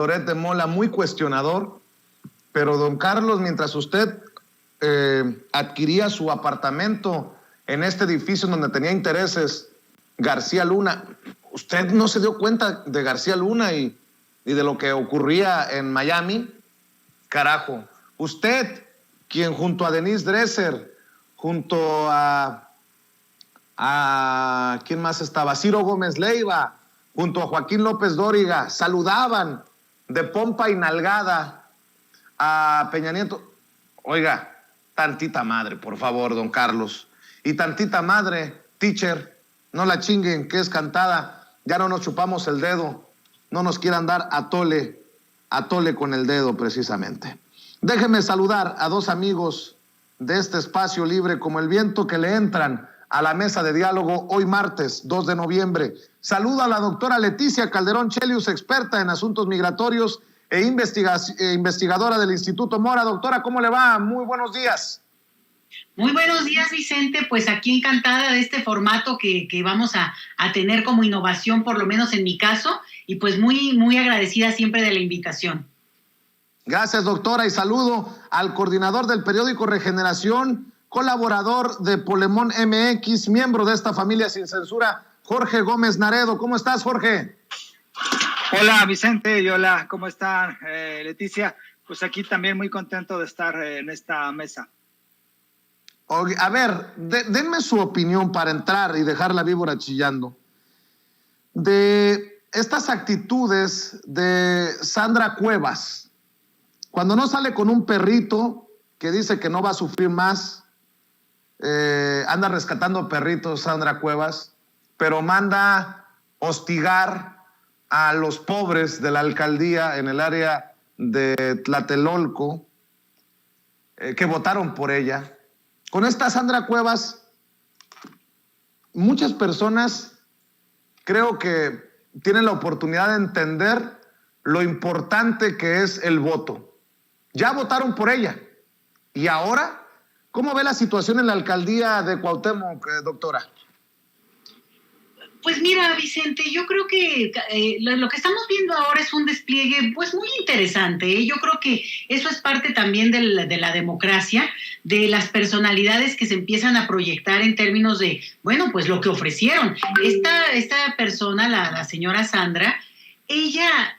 Loret de Mola, muy cuestionador, pero don Carlos, mientras usted adquiría su apartamento en este edificio donde tenía intereses García Luna, ¿usted no se dio cuenta de García Luna y de lo que ocurría en Miami? Carajo, usted, quien junto a Denise Dresser, junto a ¿quién más estaba? Ciro Gómez Leiva, junto a Joaquín López Dóriga, saludaban de pompa y nalgada a Peña Nieto. Oiga, tantita madre, por favor, don Carlos. Y tantita madre, teacher, no la chinguen, que es cantada. Ya no nos chupamos el dedo. No nos quieran dar a tole con el dedo, precisamente. Déjeme saludar a dos amigos de este espacio libre como el viento que le entran a la mesa de diálogo hoy martes 2 de noviembre. Saludo a la doctora Leticia Calderón Chelius, experta en asuntos migratorios e investigadora del Instituto Mora. Doctora, ¿cómo le va? Muy buenos días. Muy buenos días, Vicente. Pues aquí encantada de este formato que vamos a tener como innovación, por lo menos en mi caso, y pues muy agradecida siempre de la invitación. Gracias, doctora, y saludo al coordinador del periódico Regeneración, colaborador de Polemón MX, miembro de esta familia sin censura, Jorge Gómez Naredo. ¿Cómo estás, Jorge? Hola, Vicente, y hola, ¿cómo están, Leticia? Pues aquí también muy contento de estar en esta mesa. A ver, denme su opinión para entrar y dejar la víbora chillando de estas actitudes de Sandra Cuevas, cuando no sale con un perrito que dice que no va a sufrir más. Anda rescatando perritos Sandra Cuevas, pero manda hostigar a los pobres de la alcaldía en el área de Tlatelolco, que votaron por ella. Con esta Sandra Cuevas, muchas personas creo que tienen la oportunidad de entender lo importante que es el voto. Ya votaron por ella. Y ahora, ¿cómo ve la situación en la alcaldía de Cuauhtémoc, doctora? Pues mira, Vicente, yo creo que lo que estamos viendo ahora es un despliegue pues muy interesante, ¿eh? Yo creo que eso es parte también de la democracia, de las personalidades que se empiezan a proyectar en términos de, bueno, pues lo que ofrecieron. Esta persona, la señora Sandra, ella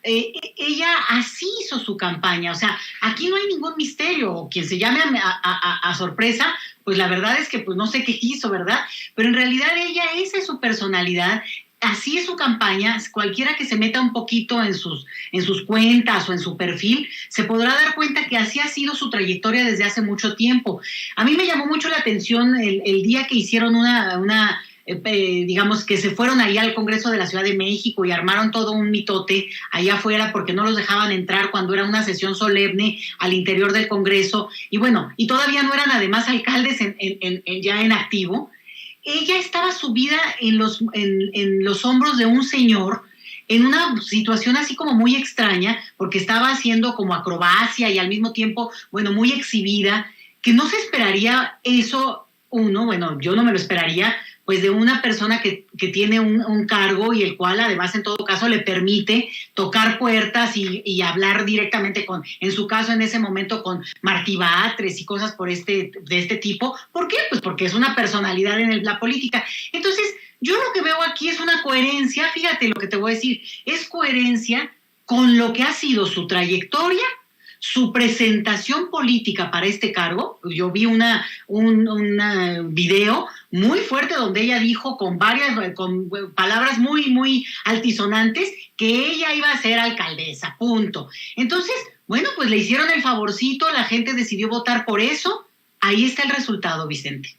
así hizo su campaña. O sea, aquí no hay ningún misterio, o quien se llame a sorpresa, pues la verdad es que pues no sé qué hizo, ¿verdad? Pero en realidad esa es su personalidad, así es su campaña. Cualquiera que se meta un poquito en sus cuentas o en su perfil, se podrá dar cuenta que así ha sido su trayectoria desde hace mucho tiempo. A mí me llamó mucho la atención el día que hicieron digamos que se fueron ahí al Congreso de la Ciudad de México y armaron todo un mitote allá afuera porque no los dejaban entrar cuando era una sesión solemne al interior del Congreso, y bueno, y todavía no eran además alcaldes ya en activo. Ella estaba subida en los hombros de un señor en una situación así como muy extraña, porque estaba haciendo como acrobacia y al mismo tiempo, bueno, muy exhibida, que no se esperaría eso bueno, yo no me lo esperaría, pues de una persona que tiene un cargo y el cual además en todo caso le permite tocar puertas y hablar directamente en su caso en ese momento con Martí Batres y cosas de este tipo. ¿Por qué? Pues porque es una personalidad en la política. Entonces, yo lo que veo aquí es una coherencia, fíjate lo que te voy a decir, es coherencia con lo que ha sido su trayectoria, su presentación política para este cargo. Yo vi un video muy fuerte donde ella dijo con palabras muy altisonantes que ella iba a ser alcaldesa, punto. Entonces, bueno, pues le hicieron el favorcito, la gente decidió votar por eso. Ahí está el resultado, Vicente.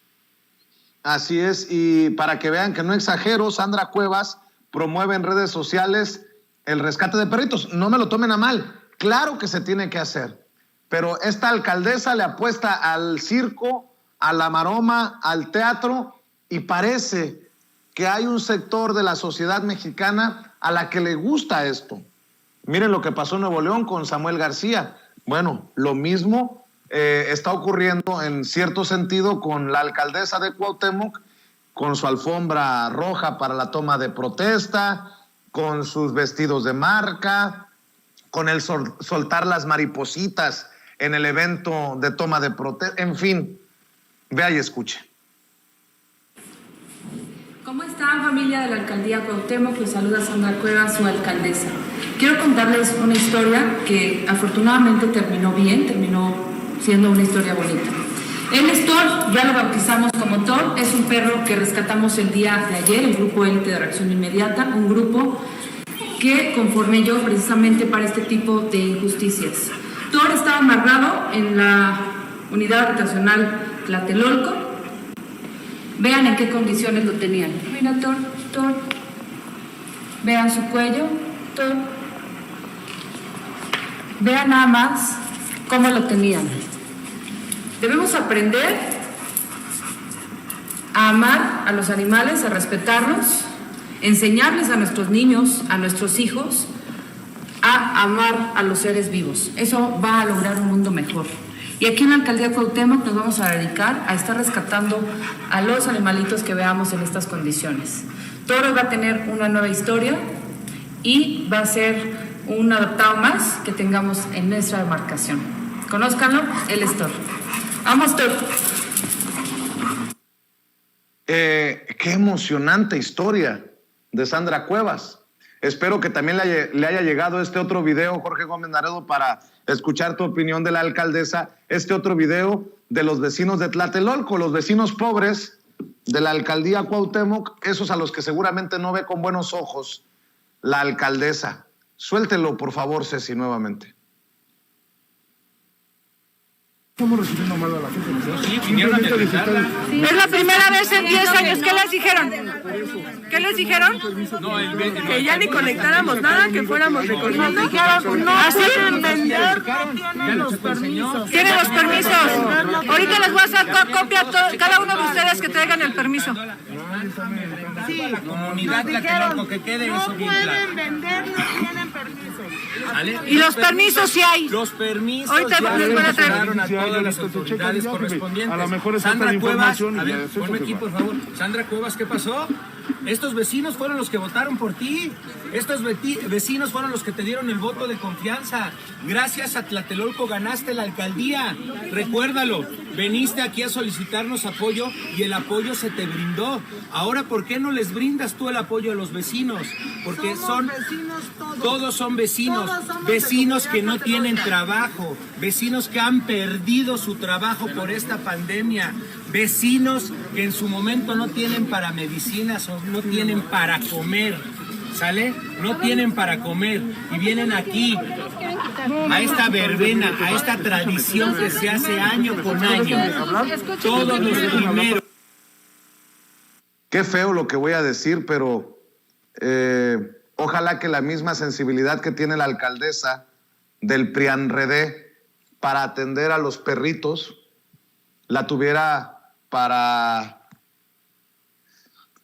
Así es, y para que vean que no exagero, Sandra Cuevas promueve en redes sociales el rescate de perritos. No me lo tomen a mal. Claro que se tiene que hacer, pero esta alcaldesa le apuesta al circo, a la maroma, al teatro, y parece que hay un sector de la sociedad mexicana a la que le gusta esto. Miren lo que pasó en Nuevo León con Samuel García. Bueno, lo mismo está ocurriendo en cierto sentido con la alcaldesa de Cuauhtémoc, con su alfombra roja para la toma de protesta, con sus vestidos de marca, con el soltar las maripositas en el evento de toma de protesta. En fin, vea y escuche. ¿Cómo están, familia de la Alcaldía Cuauhtémoc? Les saluda Sandra Cuevas, su alcaldesa. Quiero contarles una historia que afortunadamente terminó bien, terminó siendo una historia bonita. Él es Thor, ya lo bautizamos como Thor, es un perro que rescatamos el día de ayer, el Grupo Élite de Reacción Inmediata, un grupo que conformé yo precisamente para este tipo de injusticias. Thor estaba amarrado en la unidad habitacional Tlatelolco. Vean en qué condiciones lo tenían. Mira, Thor. Vean su cuello, Thor. Vean nada más cómo lo tenían. Debemos aprender a amar a los animales, a respetarlos, enseñarles a nuestros niños, a nuestros hijos, a amar a los seres vivos. Eso va a lograr un mundo mejor. Y aquí en la Alcaldía Cuauhtémoc nos vamos a dedicar a estar rescatando a los animalitos que veamos en estas condiciones. Toro va a tener una nueva historia y va a ser un adaptado más que tengamos en nuestra demarcación. Conózcanlo, él es Toro. ¡Vamos, Toro! Qué emocionante historia de Sandra Cuevas. Espero que también le haya llegado este otro video, Jorge Gómez Naredo, para escuchar tu opinión de la alcaldesa. Este otro video de los vecinos de Tlatelolco, los vecinos pobres de la alcaldía Cuauhtémoc, esos a los que seguramente no ve con buenos ojos la alcaldesa. Suéltelo, por favor, Ceci, nuevamente. Estamos recibiendo mal a la gente. Sí, vinieron a visitarla. Es la primera vez en 10 años. ¿Qué les dijeron? ¿Qué les dijeron? No, Que ya ni conectáramos nada, que fuéramos recogiendo. No pueden vender, no tienen los permisos. Tienen los permisos. Ahorita les voy a hacer copia a cada uno de ustedes que traigan el permiso. Sí, la comunidad Tlatelolco, que quede eso bien claro. No pueden vender, no tienen permisos. ¿Vale? Y los permisos sí hay. Los permisos Ahorita ya les voy a traer. llegaron a todas las autoridades correspondientes. A lo mejor es Sandra falta de Cuevas, información. a ver, ponme aquí por favor. Sandra Cuevas, ¿qué pasó? Estos vecinos fueron los que votaron por ti. Estos vecinos fueron los que te dieron el voto de confianza. Gracias a Tlatelolco ganaste la alcaldía. Recuérdalo, veniste aquí a solicitarnos apoyo y el apoyo se te brindó. Ahora, ¿por qué no les brindas tú el apoyo a los vecinos? Porque todos son vecinos, vecinos que no tienen trabajo, vecinos que han perdido su trabajo por esta pandemia, vecinos que en su momento no tienen para medicinas o no tienen para comer, ¿sale? No tienen para comer y vienen aquí a esta verbena, a esta tradición que se hace año con año. Todos los primeros. Qué feo lo que voy a decir, pero ojalá que la misma sensibilidad que tiene la alcaldesa del PRIANREDE para atender a los perritos, la tuviera para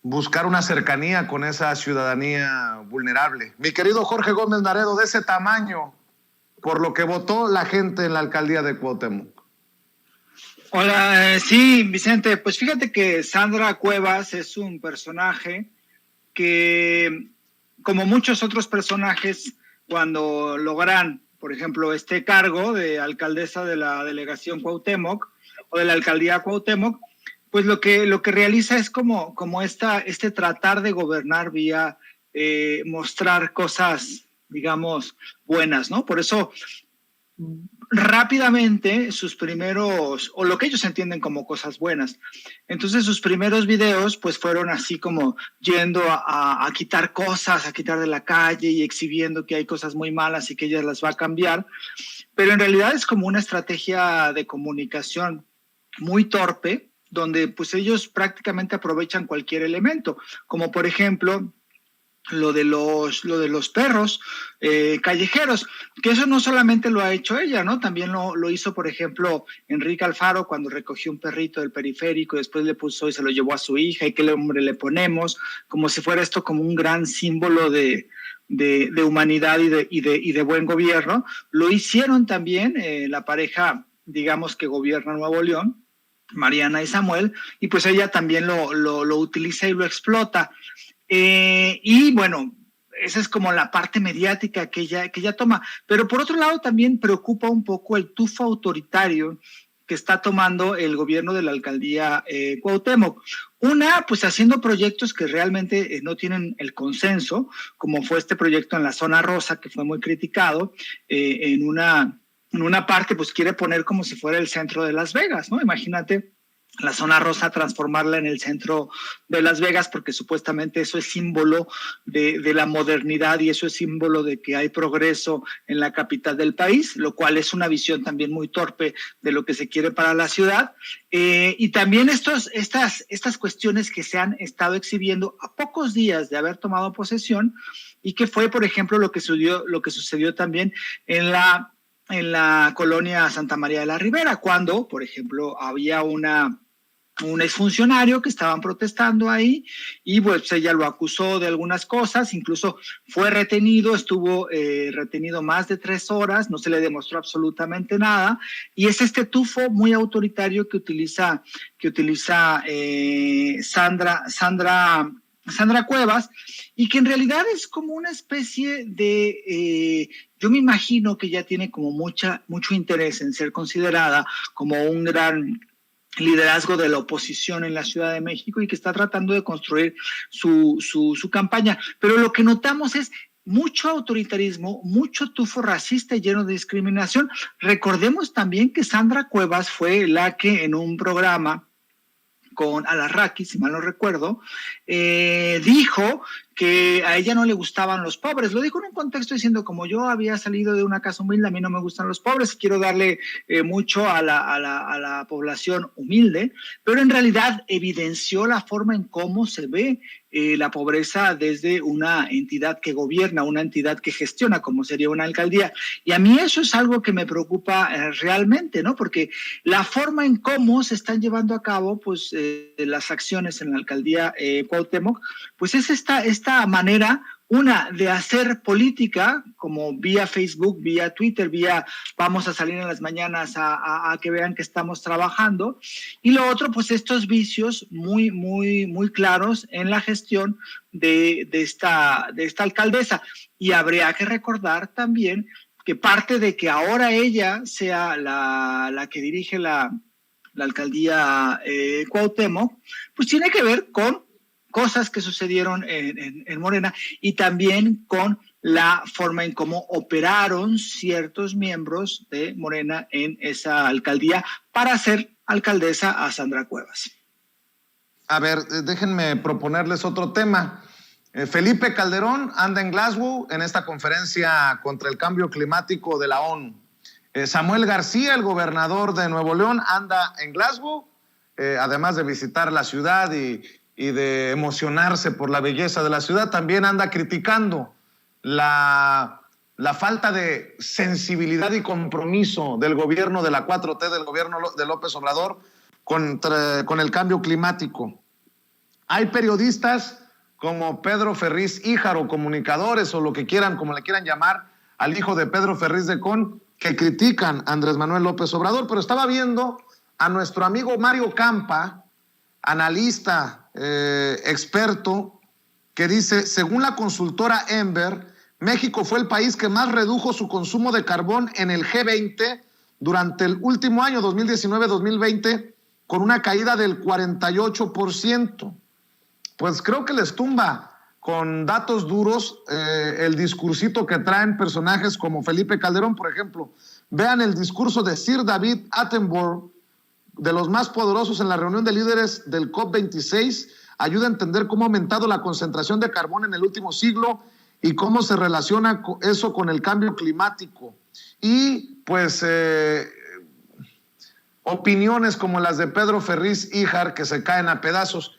buscar una cercanía con esa ciudadanía vulnerable. Mi querido Jorge Gómez Naredo, de ese tamaño, por lo que votó la gente en la alcaldía de Cuauhtémoc. Hola, sí, Vicente, pues fíjate que Sandra Cuevas es un personaje que, como muchos otros personajes, cuando logran, por ejemplo, este cargo de alcaldesa de la delegación Cuauhtémoc o de la alcaldía Cuauhtémoc, pues lo que realiza es como este tratar de gobernar vía mostrar cosas, digamos, buenas, ¿no? Por eso rápidamente sus primeros, o lo que ellos entienden como cosas buenas. Entonces sus primeros videos pues fueron así como yendo a quitar cosas, a quitar de la calle y exhibiendo que hay cosas muy malas y que ella las va a cambiar, pero en realidad es como una estrategia de comunicación muy torpe, donde pues ellos prácticamente aprovechan cualquier elemento, como por ejemplo lo de los perros callejeros, que eso no solamente lo ha hecho ella, ¿no? También lo hizo, por ejemplo, Enrique Alfaro cuando recogió un perrito del periférico y después le puso y se lo llevó a su hija y qué nombre le ponemos, como si fuera esto como un gran símbolo de humanidad y de buen gobierno. Lo hicieron también la pareja, digamos, que gobierna Nuevo León, Mariana y Samuel, y pues ella también lo utiliza y lo explota. Y bueno, esa es como la parte mediática que ella toma. Pero por otro lado también preocupa un poco el tufo autoritario que está tomando el gobierno de la alcaldía Cuauhtémoc. Una, pues haciendo proyectos que realmente no tienen el consenso, como fue este proyecto en la zona rosa, que fue muy criticado, en una parte pues quiere poner como si fuera el centro de Las Vegas, ¿no? Imagínate la zona rosa, transformarla en el centro de Las Vegas, porque supuestamente eso es símbolo de la modernidad y eso es símbolo de que hay progreso en la capital del país, lo cual es una visión también muy torpe de lo que se quiere para la ciudad. Y también estas cuestiones que se han estado exhibiendo a pocos días de haber tomado posesión, y que fue, por ejemplo, lo que sucedió también en la colonia Santa María de la Ribera, cuando, por ejemplo, había un exfuncionario que estaban protestando ahí y pues ella lo acusó de algunas cosas, incluso fue retenido, estuvo retenido más de 3 horas, no se le demostró absolutamente nada, y es este tufo muy autoritario que utiliza Sandra Cuevas, y que en realidad es como una especie de, yo me imagino que ella tiene como mucho interés en ser considerada como un gran liderazgo de la oposición en la Ciudad de México y que está tratando de construir su campaña. Pero lo que notamos es mucho autoritarismo, mucho tufo racista y lleno de discriminación. Recordemos también que Sandra Cuevas fue la que en un programa con Alarraqui, si mal no recuerdo, dijo que a ella no le gustaban los pobres. Lo dijo en un contexto diciendo, como yo había salido de una casa humilde, a mí no me gustan los pobres, quiero darle mucho a la población humilde, pero en realidad evidenció la forma en cómo se ve la pobreza desde una entidad que gobierna, una entidad que gestiona, como sería una alcaldía. Y a mí eso es algo que me preocupa realmente, ¿no? Porque la forma en cómo se están llevando a cabo pues, las acciones en la alcaldía Cuauhtémoc, pues es esta manera, una, de hacer política, como vía Facebook, vía Twitter, vía vamos a salir en las mañanas a que vean que estamos trabajando, y lo otro, pues estos vicios muy, muy, muy claros en la gestión de esta alcaldesa. Y habría que recordar también que parte de que ahora ella sea la que dirige la alcaldía Cuauhtémoc, pues tiene que ver con cosas que sucedieron en Morena y también con la forma en cómo operaron ciertos miembros de Morena en esa alcaldía para hacer alcaldesa a Sandra Cuevas. A ver, déjenme proponerles otro tema. Felipe Calderón anda en Glasgow en esta conferencia contra el cambio climático de la ONU. Samuel García, el gobernador de Nuevo León, anda en Glasgow, además de visitar la ciudad y de emocionarse por la belleza de la ciudad, también anda criticando la falta de sensibilidad y compromiso del gobierno de la 4T, del gobierno de López Obrador, con el cambio climático. Hay periodistas como Pedro Ferriz Híjaro, comunicadores o lo que quieran, como le quieran llamar, al hijo de Pedro Ferriz de Con, que critican a Andrés Manuel López Obrador, pero estaba viendo a nuestro amigo Mario Campa, analista, experto, que dice, según la consultora Ember, México fue el país que más redujo su consumo de carbón en el G20 durante el último año, 2019-2020, con una caída del 48%. Pues creo que les tumba con datos duros el discursito que traen personajes como Felipe Calderón, por ejemplo. Vean el discurso de Sir David Attenborough, de los más poderosos en la reunión de líderes del COP26, ayuda a entender cómo ha aumentado la concentración de carbón en el último siglo y cómo se relaciona eso con el cambio climático. Y pues opiniones como las de Pedro Ferriz Híjar que se caen a pedazos.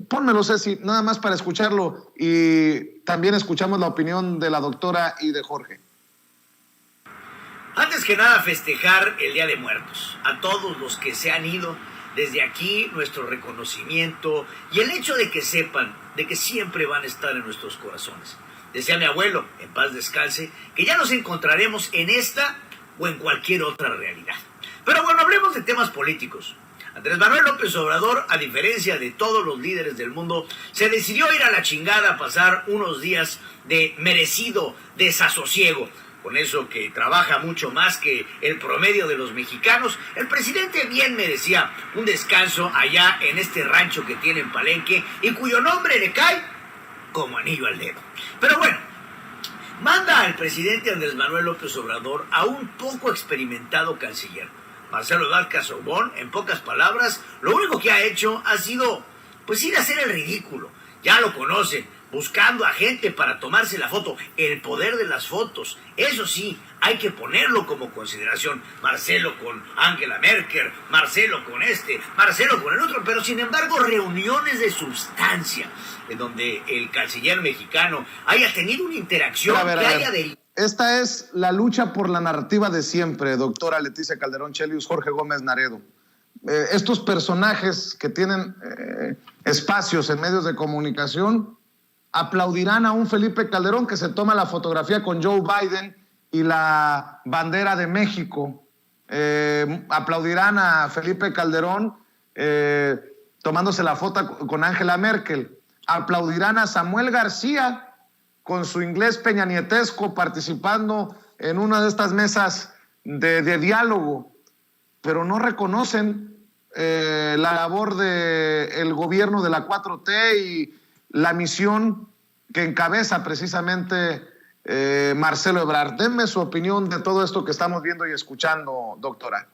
Pónmelo, Ceci, nada más para escucharlo, y también escuchamos la opinión de la doctora y de Jorge. Antes que nada, festejar el Día de Muertos. A todos los que se han ido, desde aquí nuestro reconocimiento y el hecho de que sepan de que siempre van a estar en nuestros corazones. Decía mi abuelo, en paz descanse, que ya nos encontraremos en esta o en cualquier otra realidad. Pero bueno, hablemos de temas políticos. Andrés Manuel López Obrador, a diferencia de todos los líderes del mundo, se decidió ir a la chingada a pasar unos días de merecido desasosiego. Con eso que trabaja mucho más que el promedio de los mexicanos, el presidente bien merecía un descanso allá en este rancho que tiene en Palenque y cuyo nombre le cae como anillo al dedo. Pero bueno, manda al presidente Andrés Manuel López Obrador a un poco experimentado canciller, Marcelo Ebrard Casaubon. En pocas palabras, lo único que ha hecho ha sido, pues, ir a hacer el ridículo. Ya lo conocen, buscando a gente para tomarse la foto. El poder de las fotos, eso sí, hay que ponerlo como consideración. Marcelo con Angela Merkel, Marcelo con este, Marcelo con el otro, pero sin embargo reuniones de sustancia, en donde el canciller mexicano haya tenido una interacción A ver. Esta es la lucha por la narrativa de siempre, doctora Leticia Calderón Chelius, Jorge Gómez Naredo. Estos personajes que tienen espacios en medios de comunicación aplaudirán a un Felipe Calderón que se toma la fotografía con Joe Biden y la bandera de México. Aplaudirán a Felipe Calderón tomándose la foto con Angela Merkel. Aplaudirán a Samuel García con su inglés peñanietesco participando en una de estas mesas de diálogo, pero no reconocen la labor del gobierno de la 4T y la misión que encabeza precisamente Marcelo Ebrard. Denme su opinión de todo esto que estamos viendo y escuchando, doctora.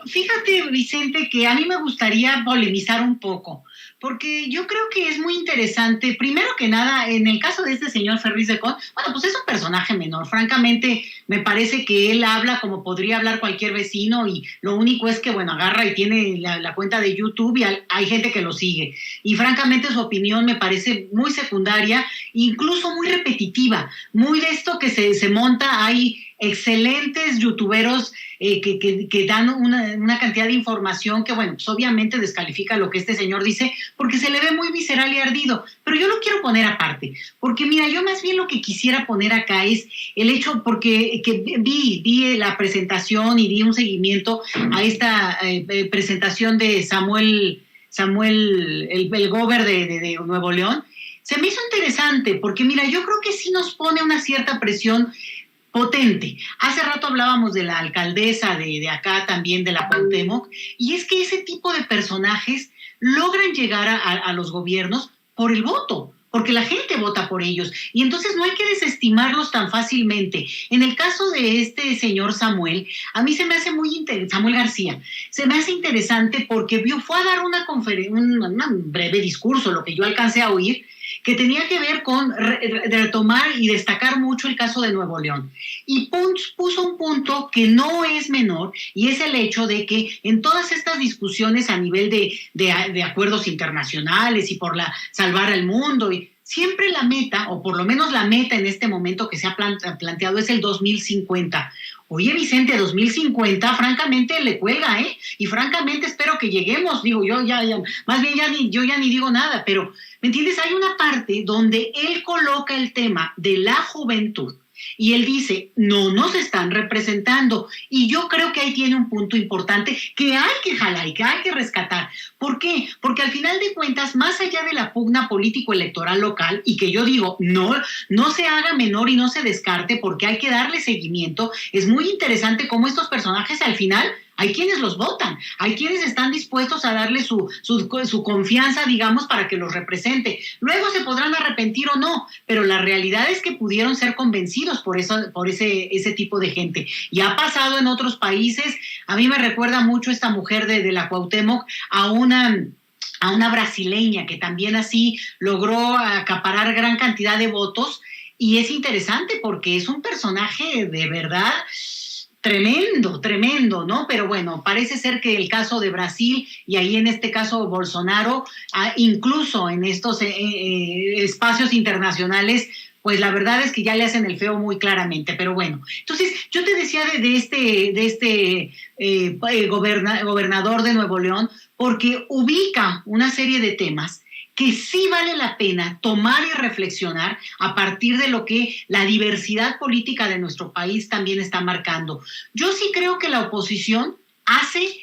Fíjate, Vicente, que a mí me gustaría polemizar un poco, porque yo creo que es muy interesante. Primero que nada, en el caso de este señor Ferriz de Con, bueno, pues es un personaje menor. Francamente, me parece que él habla como podría hablar cualquier vecino y lo único es que, bueno, agarra y tiene la cuenta de YouTube y hay gente que lo sigue. Y francamente su opinión me parece muy secundaria, incluso muy repetitiva, muy de esto que se monta. Hay excelentes youtuberos que dan una cantidad de información que, bueno, pues obviamente descalifica lo que este señor dice porque se le ve muy visceral y ardido, pero yo lo quiero poner aparte, porque mira, yo más bien lo que quisiera poner acá es el hecho, porque que vi la presentación y di un seguimiento a esta presentación de Samuel, el gober de Nuevo León. Se me hizo interesante porque mira, yo creo que sí nos pone una cierta presión potente. Hace rato hablábamos de la alcaldesa de acá también, de la Cuauhtémoc, y es que ese tipo de personajes logran llegar a los gobiernos por el voto, porque la gente vota por ellos, y entonces no hay que desestimarlos tan fácilmente. En el caso de este señor Samuel, a mí se me hace muy interesante, Samuel García, se me hace interesante porque fue a dar un breve discurso, lo que yo alcancé a oír, que tenía que ver con retomar y destacar mucho el caso de Nuevo León. Y puso un punto que no es menor, y es el hecho de que en todas estas discusiones a nivel de acuerdos internacionales y por salvar al mundo, y siempre la meta, o por lo menos la meta en este momento que se ha planteado es el 2050. Oye, Vicente, 2050, francamente le cuelga, y francamente espero que lleguemos. Digo, yo más bien yo ya ni digo nada, pero, ¿me entiendes? Hay una parte donde él coloca el tema de la juventud y él dice, no nos están representando, y yo creo que ahí tiene un punto importante que hay que jalar y que hay que rescatar. ¿Por qué? Porque al final de cuentas, más allá de la pugna político-electoral local, y que yo digo, no se haga menor y no se descarte porque hay que darle seguimiento, es muy interesante cómo estos personajes al final hay quienes los votan, hay quienes están dispuestos a darle su confianza, digamos, para que los represente. Luego se podrán arrepentir o no, pero la realidad es que pudieron ser convencidos por ese tipo de gente. Y ha pasado en otros países. A mí me recuerda mucho esta mujer de la Cuauhtémoc a una brasileña que también así logró acaparar gran cantidad de votos, y es interesante porque es un personaje de verdad tremendo, ¿no? Pero bueno, parece ser que el caso de Brasil, y ahí en este caso Bolsonaro, incluso en estos espacios internacionales, pues la verdad es que ya le hacen el feo muy claramente. Pero bueno, entonces yo te decía de este gobernador de Nuevo León, porque ubica una serie de temas que sí vale la pena tomar y reflexionar a partir de lo que la diversidad política de nuestro país también está marcando. Yo sí creo que la oposición hace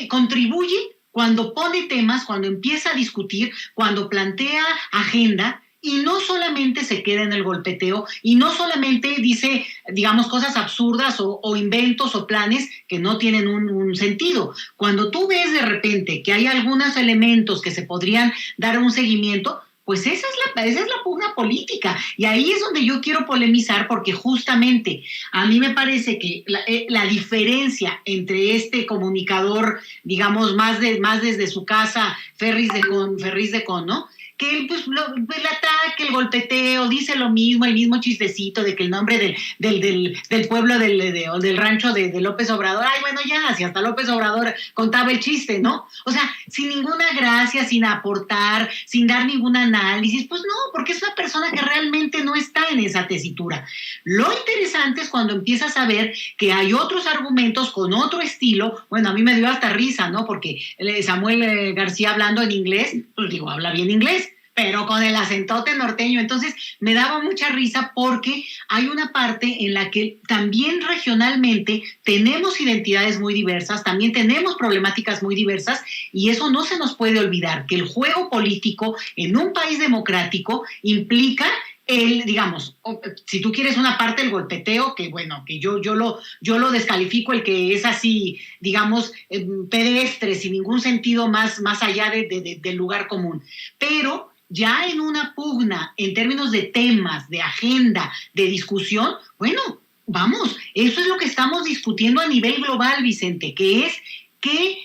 contribuye cuando pone temas, cuando empieza a discutir, cuando plantea agenda, y no solamente se queda en el golpeteo, y no solamente dice, digamos, cosas absurdas o inventos o planes que no tienen un sentido. Cuando tú ves de repente que hay algunos elementos que se podrían dar un seguimiento, pues esa es la pugna política. Y ahí es donde yo quiero polemizar, porque justamente a mí me parece que la diferencia entre este comunicador, digamos, más desde su casa, Ferriz de Con, ¿no? Que él, pues, el ataque, el golpeteo, dice lo mismo, el mismo chistecito de que el nombre del pueblo del rancho de López Obrador, ay, bueno, ya, si hasta López Obrador contaba el chiste, ¿no? O sea, sin ninguna gracia, sin aportar, sin dar ningún análisis, pues no, porque es una persona que realmente no está en esa tesitura. Lo interesante es cuando empiezas a ver que hay otros argumentos con otro estilo. Bueno, a mí me dio hasta risa, ¿no? Porque Samuel García, hablando en inglés, pues digo, habla bien inglés, pero con el acentote norteño. Entonces me daba mucha risa, porque hay una parte en la que también regionalmente tenemos identidades muy diversas, también tenemos problemáticas muy diversas, y eso no se nos puede olvidar, que el juego político en un país democrático implica digamos, si tú quieres una parte del golpeteo, que bueno, que yo lo descalifico, el que es así, digamos, pedestre, sin ningún sentido más allá del lugar común. Pero ya en una pugna, en términos de temas, de agenda, de discusión, bueno, vamos, eso es lo que estamos discutiendo a nivel global, Vicente, que es qué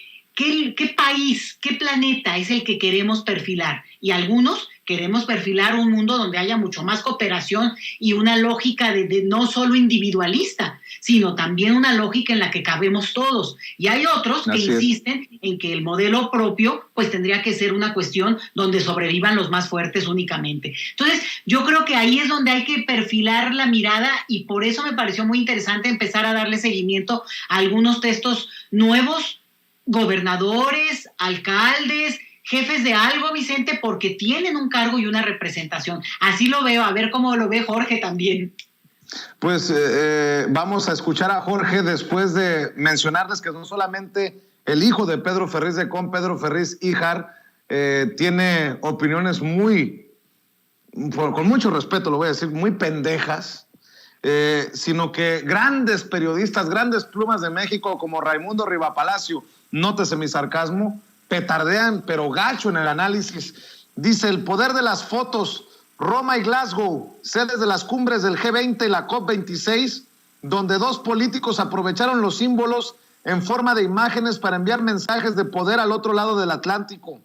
país, qué planeta es el que queremos perfilar. Y algunos queremos perfilar un mundo donde haya mucho más cooperación y una lógica de no solo individualista, sino también una lógica en la que cabemos todos. Y hay otros que insisten en que el modelo propio pues tendría que ser una cuestión donde sobrevivan los más fuertes únicamente. Entonces, yo creo que ahí es donde hay que perfilar la mirada, y por eso me pareció muy interesante empezar a darle seguimiento a algunos textos nuevos, gobernadores, alcaldes, jefes de algo, Vicente, porque tienen un cargo y una representación. Así lo veo, a ver cómo lo ve Jorge también. Pues vamos a escuchar a Jorge después de mencionarles que no solamente el hijo de Pedro Ferriz de Con, Pedro Ferriz Híjar, tiene opiniones con mucho respeto, lo voy a decir, muy pendejas, sino que grandes periodistas, grandes plumas de México como Raimundo Rivapalacio, nótese mi sarcasmo, petardean, pero gacho en el análisis. Dice: el poder de las fotos, Roma y Glasgow, sedes de las cumbres del G20 y la COP26, donde dos políticos aprovecharon los símbolos en forma de imágenes para enviar mensajes de poder al otro lado del Atlántico.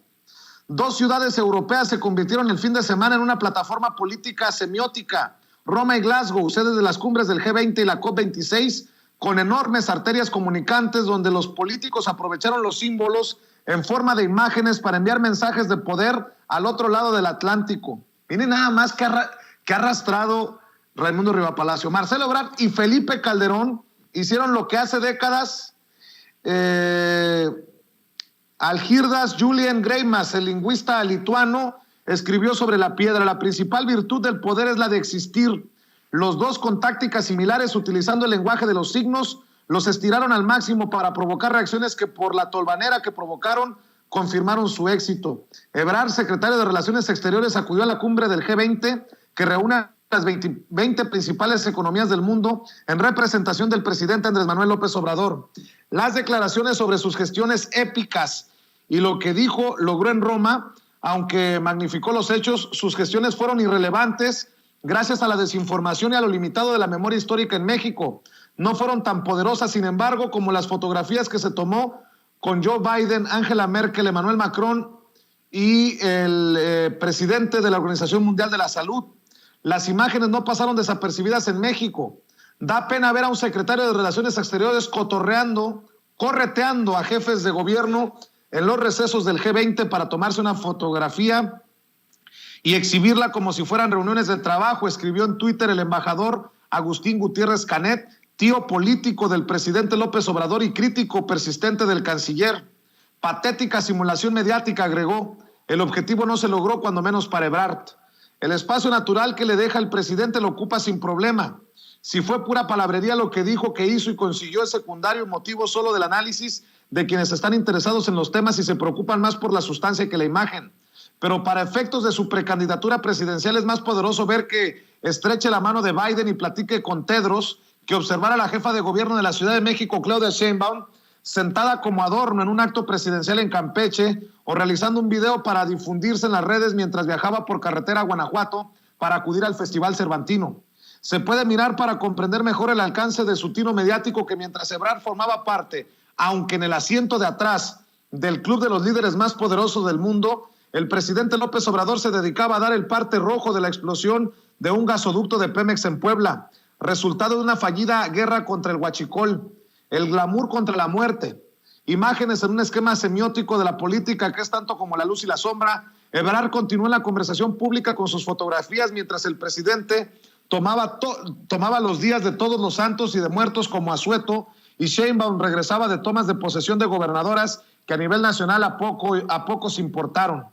Dos ciudades europeas se convirtieron el fin de semana en una plataforma política semiótica. Roma y Glasgow, sedes de las cumbres del G20 y la COP26, con enormes arterias comunicantes donde los políticos aprovecharon los símbolos en forma de imágenes para enviar mensajes de poder al otro lado del Atlántico. Miren nada más que ha arrastrado Raimundo Rivapalacio. Marcelo Ebrard y Felipe Calderón hicieron lo que hace décadas Algirdas Julien Greimas, el lingüista lituano, escribió sobre la piedra: la principal virtud del poder es la de existir. Los dos, con tácticas similares, utilizando el lenguaje de los signos, los estiraron al máximo para provocar reacciones que, por la tolvanera que provocaron, confirmaron su éxito. Ebrard, secretario de Relaciones Exteriores, acudió a la cumbre del G20, que reúne a las 20 principales economías del mundo en representación del presidente Andrés Manuel López Obrador. Las declaraciones sobre sus gestiones épicas y lo que dijo logró en Roma, aunque magnificó los hechos, sus gestiones fueron irrelevantes gracias a la desinformación y a lo limitado de la memoria histórica en México. No fueron tan poderosas, sin embargo, como las fotografías que se tomó con Joe Biden, Angela Merkel, Emmanuel Macron y el presidente de la Organización Mundial de la Salud. Las imágenes no pasaron desapercibidas en México. Da pena ver a un secretario de Relaciones Exteriores correteando a jefes de gobierno en los recesos del G20 para tomarse una fotografía y exhibirla como si fueran reuniones de trabajo, escribió en Twitter el embajador Agustín Gutiérrez Canet, tío político del presidente López Obrador y crítico persistente del canciller. Patética simulación mediática, agregó. El objetivo no se logró, cuando menos para Ebrard. El espacio natural que le deja el presidente lo ocupa sin problema. Si fue pura palabrería lo que dijo que hizo y consiguió, es secundario y motivo solo del análisis de quienes están interesados en los temas y se preocupan más por la sustancia que la imagen. Pero para efectos de su precandidatura presidencial es más poderoso ver que estreche la mano de Biden y platique con Tedros que observar a la jefa de gobierno de la Ciudad de México, Claudia Sheinbaum, sentada como adorno en un acto presidencial en Campeche o realizando un video para difundirse en las redes mientras viajaba por carretera a Guanajuato para acudir al Festival Cervantino. Se puede mirar para comprender mejor el alcance de su tino mediático que mientras Ebrard formaba parte, aunque en el asiento de atrás, del club de los líderes más poderosos del mundo, el presidente López Obrador se dedicaba a dar el parte rojo de la explosión de un gasoducto de Pemex en Puebla, resultado de una fallida guerra contra el huachicol, el glamour contra la muerte, imágenes en un esquema semiótico de la política que es tanto como la luz y la sombra. Ebrard continuó en la conversación pública con sus fotografías mientras el presidente tomaba los días de Todos los Santos y de Muertos como asueto, y Sheinbaum regresaba de tomas de posesión de gobernadoras que a nivel nacional a poco se importaron.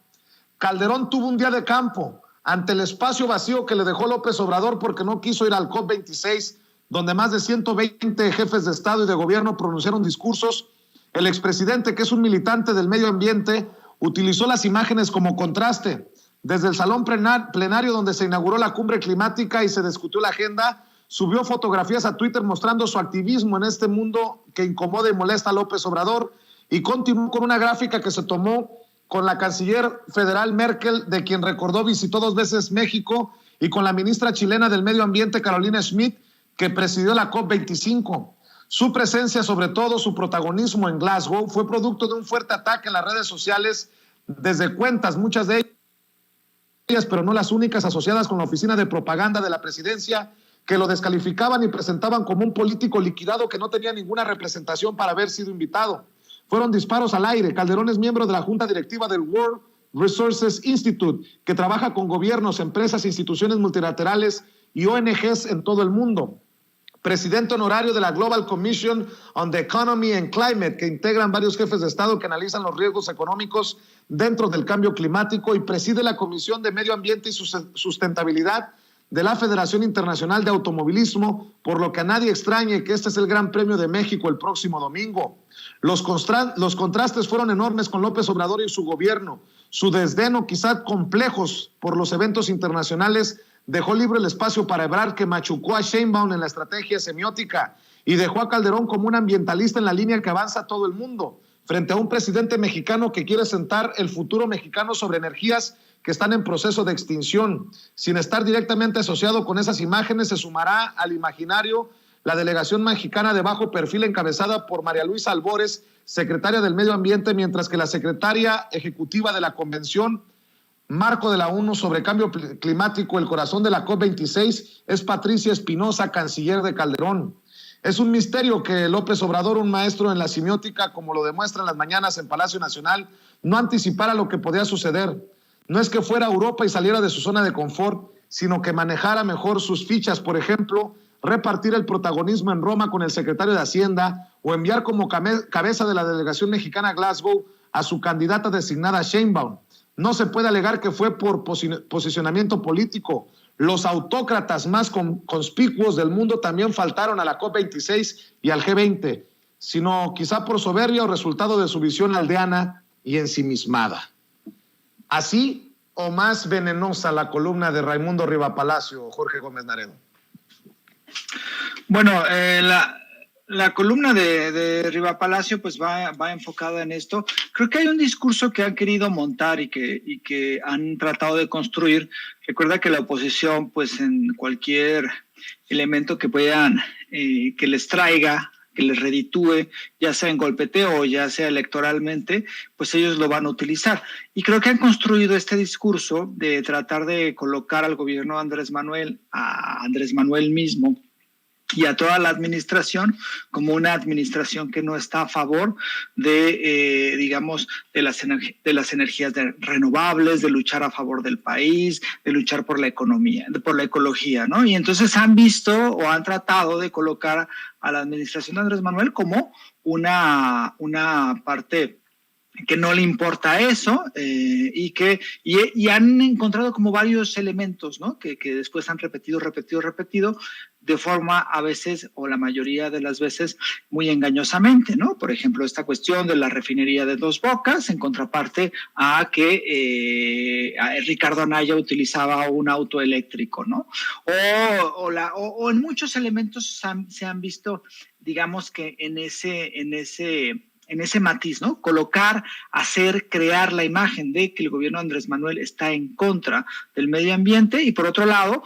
Calderón tuvo un día de campo ante el espacio vacío que le dejó López Obrador porque no quiso ir al COP26, donde más de 120 jefes de Estado y de gobierno pronunciaron discursos. El expresidente, que es un militante del medio ambiente, utilizó las imágenes como contraste. Desde el salón plenario donde se inauguró la cumbre climática y se discutió la agenda, subió fotografías a Twitter mostrando su activismo en este mundo que incomoda y molesta a López Obrador, y continuó con una gráfica que se tomó con la canciller federal Merkel, de quien recordó visitó 2 veces México, y con la ministra chilena del Medio Ambiente, Carolina Schmidt, que presidió la COP25. Su presencia, sobre todo su protagonismo en Glasgow, fue producto de un fuerte ataque en las redes sociales desde cuentas, muchas de ellas, pero no las únicas, asociadas con la oficina de propaganda de la presidencia, que lo descalificaban y presentaban como un político liquidado que no tenía ninguna representación para haber sido invitado. Fueron disparos al aire. Calderón es miembro de la junta directiva del World Resources Institute, que trabaja con gobiernos, empresas, instituciones multilaterales y ONGs en todo el mundo. Presidente honorario de la Global Commission on the Economy and Climate, que integran varios jefes de Estado que analizan los riesgos económicos dentro del cambio climático, y preside la Comisión de Medio Ambiente y Sustentabilidad de la Federación Internacional de Automovilismo, por lo que a nadie extrañe que este es el Gran Premio de México el próximo domingo. Los contrastes fueron enormes con López Obrador y su gobierno. Su desdén, o quizá complejos por los eventos internacionales, dejó libre el espacio para Ebrard, que machucó a Sheinbaum en la estrategia semiótica y dejó a Calderón como un ambientalista en la línea que avanza a todo el mundo, frente a un presidente mexicano que quiere sentar el futuro mexicano sobre energías que están en proceso de extinción. Sin estar directamente asociado con esas imágenes, se sumará al imaginario la delegación mexicana de bajo perfil encabezada por María Luisa Albores, secretaria del Medio Ambiente, mientras que la secretaria ejecutiva de la Convención Marco de la ONU sobre Cambio Climático, el corazón de la COP26, es Patricia Espinosa, canciller de Calderón. Es un misterio que López Obrador, un maestro en la semiótica, como lo demuestra en las mañanas en Palacio Nacional, no anticipara lo que podía suceder. No es que fuera a Europa y saliera de su zona de confort, sino que manejara mejor sus fichas, por ejemplo, repartir el protagonismo en Roma con el secretario de Hacienda o enviar como cabeza de la delegación mexicana a Glasgow a su candidata designada Sheinbaum. No se puede alegar que fue por posicionamiento político. Los autócratas más conspicuos del mundo también faltaron a la COP26 y al G20, sino quizá por soberbia o resultado de su visión aldeana y ensimismada. Así o más venenosa la columna de Raimundo Rivapalacio, Jorge Gómez Naredo. Bueno, la columna de Rivapalacio pues va enfocada en esto. Creo que hay un discurso que han querido montar y que han tratado de construir. Recuerda que la oposición, pues en cualquier elemento que puedan, que les traiga, que les reditúe, ya sea en golpeteo o ya sea electoralmente, pues ellos lo van a utilizar. Y creo que han construido este discurso de tratar de colocar al gobierno de a Andrés Manuel mismo, y a toda la administración como una administración que no está a favor de, digamos, de las energías renovables, de luchar a favor del país, de luchar por la economía, por la ecología, ¿no? Y entonces han visto o han tratado de colocar a la administración de Andrés Manuel como una parte que no le importa eso, y han encontrado como varios elementos, ¿no? Que después han repetido, de forma a veces, o la mayoría de las veces, muy engañosamente, ¿no? Por ejemplo, esta cuestión de la refinería de Dos Bocas, en contraparte a que Ricardo Anaya utilizaba un auto eléctrico, ¿no? O en muchos elementos se han visto, digamos que en ese matiz, ¿no? Colocar, hacer, crear la imagen de que el gobierno de Andrés Manuel está en contra del medio ambiente y, por otro lado,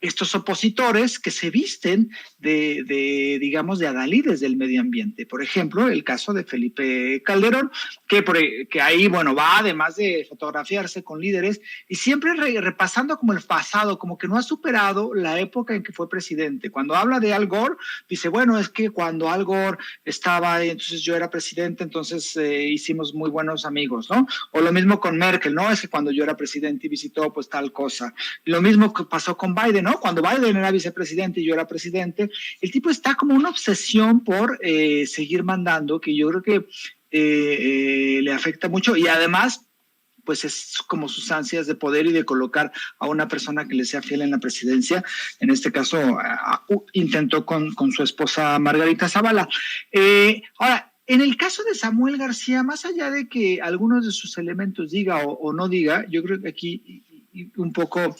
estos opositores que se visten digamos, de adalides del medio ambiente. Por ejemplo, el caso de Felipe Calderón, que ahí, bueno, va además de fotografiarse con líderes y siempre repasando como el pasado, como que no ha superado la época en que fue presidente. Cuando habla de Al Gore, dice, bueno, es que cuando Al Gore estaba, entonces yo era presidente, entonces hicimos muy buenos amigos, ¿no? O lo mismo con Merkel, ¿no? Es que cuando yo era presidente y visitó, pues, tal cosa. Y lo mismo que pasó con Biden, ¿no? Cuando Biden era vicepresidente y yo era presidente, el tipo está como una obsesión por seguir mandando, que yo creo que le afecta mucho y además pues es como sus ansias de poder y de colocar a una persona que le sea fiel en la presidencia. En este caso intentó con su esposa Margarita Zavala. Ahora, en el caso de Samuel García, más allá de que algunos de sus elementos diga o no diga, yo creo que aquí un poco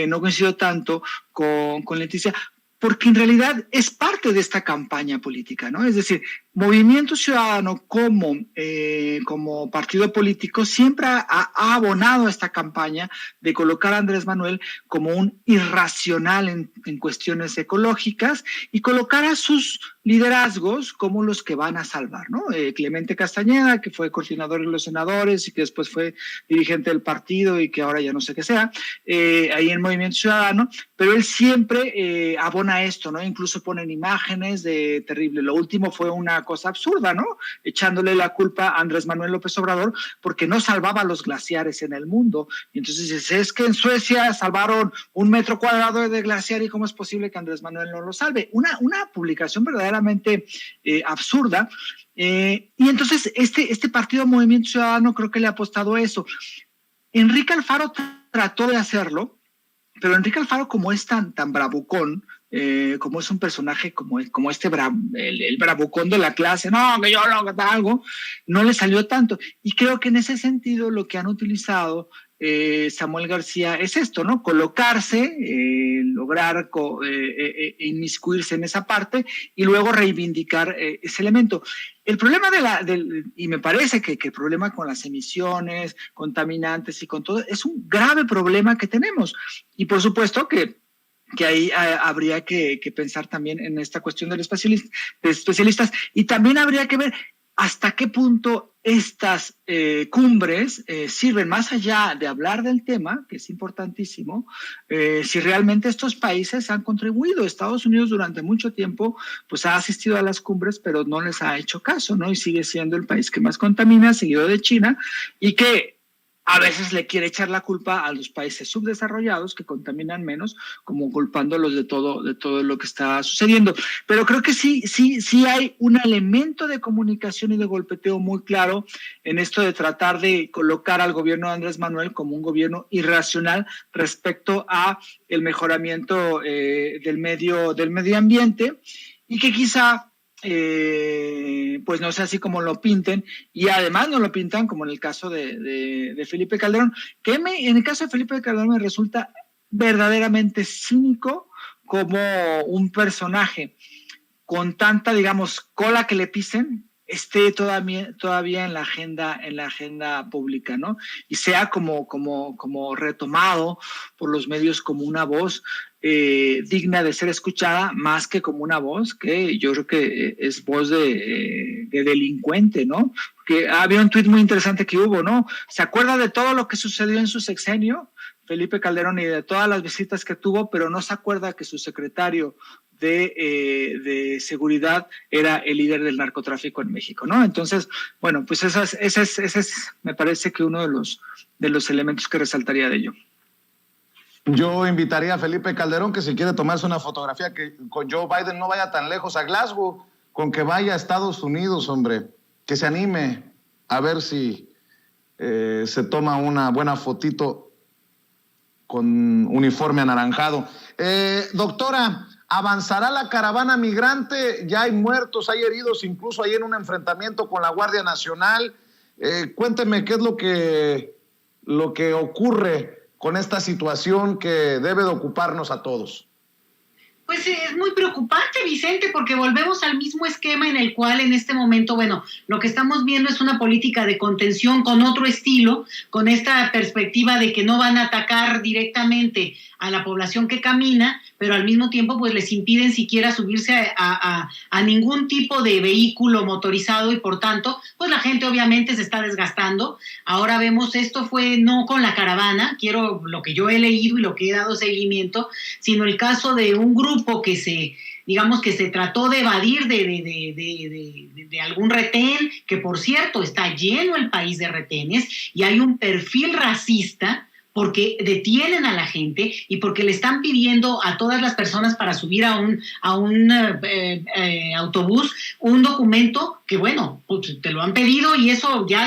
no coincido tanto con Leticia, porque en realidad es parte de esta campaña política, ¿no? Es decir, Movimiento Ciudadano como partido político siempre ha abonado a esta campaña de colocar a Andrés Manuel como un irracional en cuestiones ecológicas y colocar a sus liderazgos como los que van a salvar, ¿no? Clemente Castañeda, que fue coordinador de los senadores y que después fue dirigente del partido y que ahora ya no sé qué sea, ahí en Movimiento Ciudadano, pero él siempre abona esto, ¿no? Incluso ponen imágenes de terrible. Lo último fue una cosa absurda, ¿no? Echándole la culpa a Andrés Manuel López Obrador porque no salvaba los glaciares en el mundo. Y entonces dices, es que en Suecia salvaron 1 metro cuadrado de glaciar y cómo es posible que Andrés Manuel no lo salve. Una publicación verdaderamente absurda. Y entonces este partido Movimiento Ciudadano creo que le ha apostado a eso. Enrique Alfaro trató de hacerlo, pero Enrique Alfaro, como es tan bravucón, como es un personaje como el bravucón de la clase, no, que yo no, que algo, no le salió tanto. Y creo que en ese sentido lo que han utilizado Samuel García es esto, ¿no? Colocarse, lograr inmiscuirse en esa parte y luego reivindicar ese elemento. El problema y me parece que el problema con las emisiones contaminantes y con todo, es un grave problema que tenemos. Y por supuesto que ahí habría que pensar también en esta cuestión de especialistas y también habría que ver hasta qué punto estas cumbres sirven, más allá de hablar del tema, que es importantísimo, si realmente estos países han contribuido. Estados Unidos durante mucho tiempo pues ha asistido a las cumbres, pero no les ha hecho caso, ¿no? Y sigue siendo el país que más contamina, seguido de China, y que a veces le quiere echar la culpa a los países subdesarrollados que contaminan menos, como culpándolos de todo lo que está sucediendo. Pero creo que sí hay un elemento de comunicación y de golpeteo muy claro en esto de tratar de colocar al gobierno de Andrés Manuel como un gobierno irracional respecto a el mejoramiento del medio ambiente y que quizá pues no sé, así como lo pinten, y además no lo pintan como en el caso de Felipe Calderón, que en el caso de Felipe Calderón me resulta verdaderamente cínico como un personaje con tanta, digamos, cola que le pisen, esté todavía en la agenda pública, ¿no? Y sea como retomado por los medios como una voz digna de ser escuchada, más que como una voz que yo creo que es voz de delincuente, ¿no? Que había un tuit muy interesante que hubo, ¿no? ¿Se acuerda de todo lo que sucedió en su sexenio, Felipe Calderón, y de todas las visitas que tuvo, pero no se acuerda que su secretario de seguridad era el líder del narcotráfico en México, ¿no? Entonces, bueno, pues ese es me parece que uno de los elementos que resaltaría de ello. Yo invitaría a Felipe Calderón que si quiere tomarse una fotografía que con Joe Biden no vaya tan lejos a Glasgow, con que vaya a Estados Unidos, hombre, que se anime a ver si se toma una buena fotito con uniforme anaranjado. Doctora, ¿Avanzará la caravana migrante? Ya hay muertos, hay heridos, incluso ahí en un enfrentamiento con la Guardia Nacional. Cuénteme qué es lo que ocurre con esta situación que debe de ocuparnos a todos. Pues es muy preocupante, Vicente, porque volvemos al mismo esquema en el cual en este momento, bueno, lo que estamos viendo es una política de contención con otro estilo, con esta perspectiva de que no van a atacar directamente a la población que camina, pero al mismo tiempo pues les impiden siquiera subirse a ningún tipo de vehículo motorizado y por tanto pues la gente obviamente se está desgastando. Ahora vemos, esto fue no con la caravana, quiero lo que yo he leído y lo que he dado seguimiento, sino el caso de un grupo que se trató de evadir de algún retén, que por cierto está lleno el país de retenes y hay un perfil racista porque detienen a la gente y porque le están pidiendo a todas las personas para subir a un autobús un documento que, bueno, pues te lo han pedido y eso ya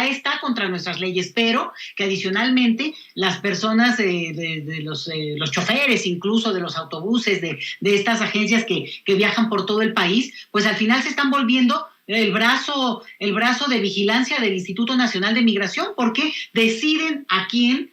está contra nuestras leyes, pero que adicionalmente las personas los choferes incluso de los autobuses, de estas agencias que viajan por todo el país, pues al final se están volviendo el brazo de vigilancia del Instituto Nacional de Migración, porque deciden a quién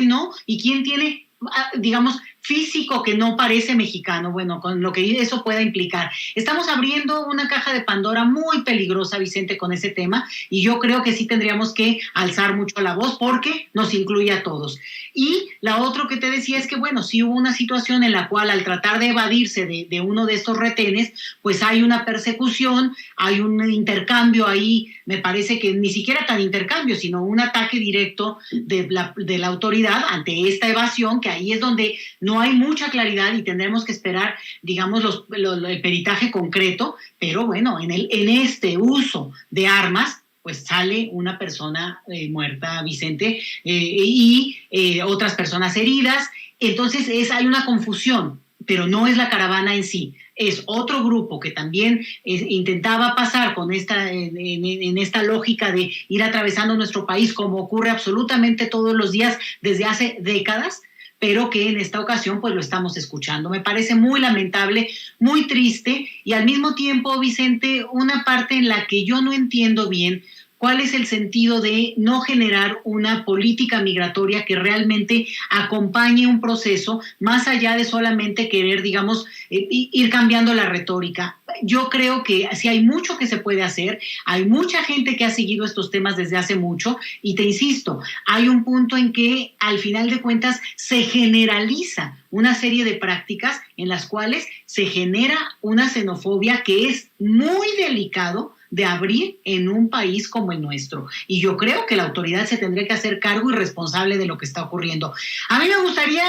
no, y quién tiene, digamos, físico que no parece mexicano, bueno, con lo que eso pueda implicar. Estamos abriendo una caja de Pandora muy peligrosa, Vicente, con ese tema, y yo creo que sí tendríamos que alzar mucho la voz porque nos incluye a todos. Y la otra que te decía es que, bueno, sí hubo una situación en la cual al tratar de evadirse de uno de estos retenes, pues hay una persecución, hay un intercambio ahí, me parece que ni siquiera tan intercambio, sino un ataque directo de la autoridad ante esta evasión, que ahí es donde no hay mucha claridad y tendremos que esperar, digamos, el peritaje concreto, pero bueno, en este uso de armas, pues sale una persona muerta, Vicente, y otras personas heridas. Entonces hay una confusión, pero no es la caravana en sí, es otro grupo que también intentaba pasar con en esta lógica de ir atravesando nuestro país, como ocurre absolutamente todos los días desde hace décadas, pero que en esta ocasión pues lo estamos escuchando. Me parece muy lamentable, muy triste, y al mismo tiempo, Vicente, una parte en la que yo no entiendo bien cuál es el sentido de no generar una política migratoria que realmente acompañe un proceso más allá de solamente querer, digamos, ir cambiando la retórica. Yo creo que sí hay mucho que se puede hacer, hay mucha gente que ha seguido estos temas desde hace mucho, y te insisto, hay un punto en que al final de cuentas se generaliza una serie de prácticas en las cuales se genera una xenofobia que es muy delicado de abrir en un país como el nuestro. Y yo creo que la autoridad se tendría que hacer cargo y responsable de lo que está ocurriendo. A mí me gustaría,